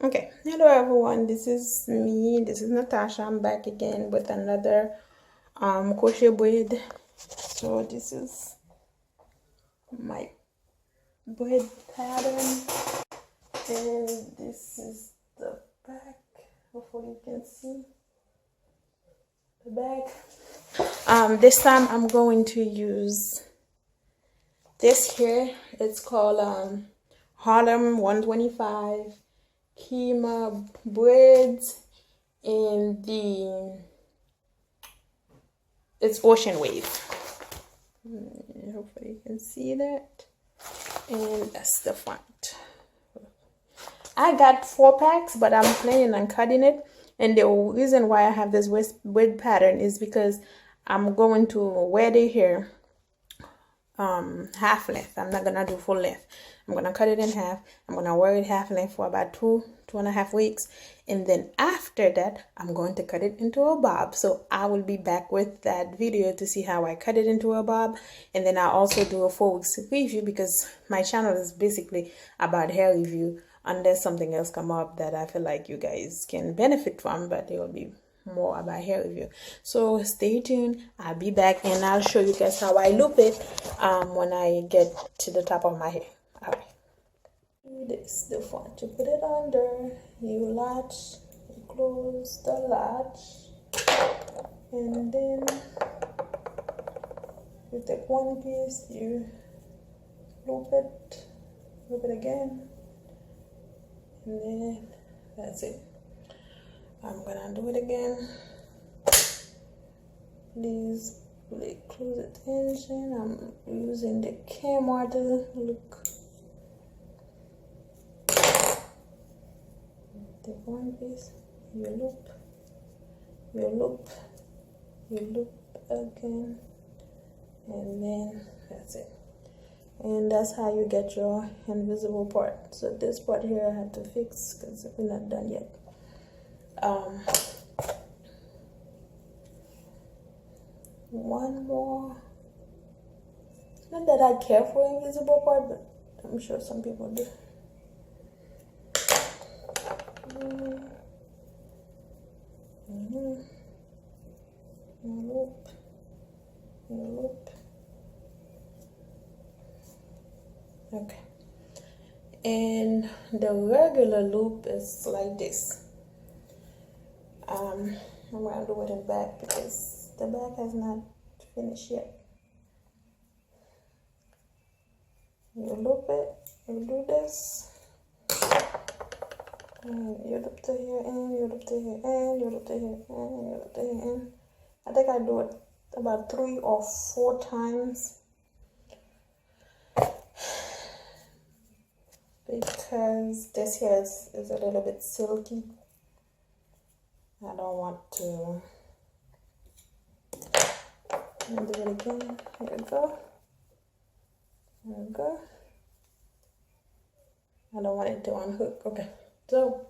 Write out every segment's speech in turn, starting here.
Okay, hello everyone, this is me, this is Natasha. I'm back again with another crochet braid. So this is my braid pattern, and this is the back. Hopefully you can see the back. This time I'm going to use this here. It's called Harlem 125 Kima braids, and it's ocean wave. Hopefully you can see that, and that's the front. I got 4 packs, but I'm planning on cutting it, and the reason why I have this braid pattern is because I'm going to wear the hair half length. I'm not gonna do full length. I'm gonna cut it in half. I'm gonna wear it half length for about 2.5 weeks, and then after that I'm going to cut it into a bob. So I will be back with that video to see how I cut it into a bob, and then I'll also do a 4 weeks review, because my channel is basically about hair review unless something else come up that I feel like you guys can benefit from, but it will be more about hair review. So stay tuned. I'll be back and I'll show you guys how I loop it when I get to the top of my hair. All right, do this. The front, you put it under, you latch, you close the latch, and then you take one piece, you loop it again, and then that's it. I'm gonna do it again. Please pay close attention. I'm using the camera to look. Take one piece, you loop, you loop, you loop again, and then that's it. And that's how you get your invisible part. So this part here I have to fix because we're not done yet. One more. Not that I care for invisible part, but I'm sure some people do. Loop, loop. Okay. And the regular loop is like this. I'm gonna do it in back because the back has not finished yet. You loop it, you do this, and you loop to here and you loop to here and you loop to here and you loop to here and I think I do it about 3 or 4 times because this here is a little bit silky. I don't want to do it again. Here we go. There we go. I don't want it to unhook. Okay, so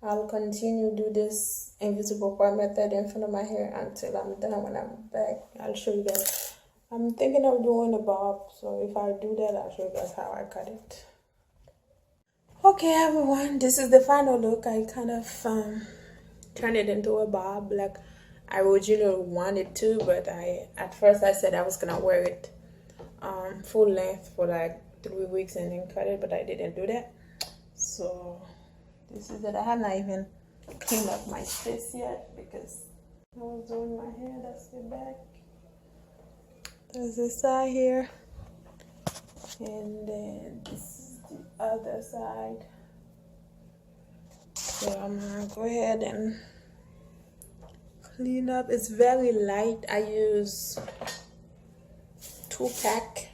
I'll continue do this invisible part method in front of my hair until I'm done. When I'm back, I'll show you guys. I'm thinking of doing a bob, so if I do that, I'll show you guys how I cut it. Okay, everyone, this is the final look. I kind of turn it into a bob like I originally wanted to, but at first I said I was gonna wear it full length for like 3 weeks and then cut it, but I didn't do that. So this is it. I have not even cleaned up my face yet because I was doing my hair. That's the back. There's this side here, and then this is the other side. So I'm gonna go ahead and clean up. It's very light. I use 2-pack.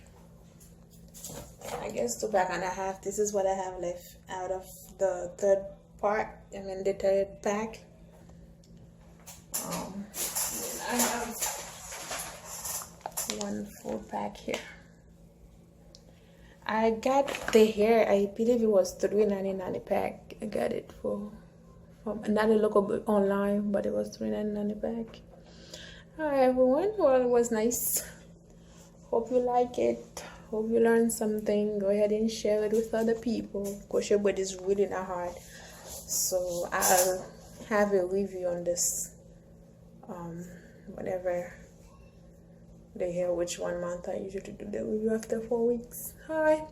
I guess 2.5. This is what I have left out of the third part. I mean the third pack. I have 1 full pack here. I got the hair, I believe it was $3.99 a pack. I got it from another local online, but it was $3.99 a pack. Alright everyone, well, it was nice. Hope you like it. Hope you learned something. Go ahead and share it with other people. Crochet braid is really not hard. So I'll have a review on this whenever they hear which one month I usually do the review after 4 weeks. Alright,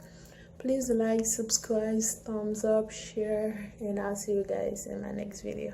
please like, subscribe, thumbs up, share, and I'll see you guys in my next video.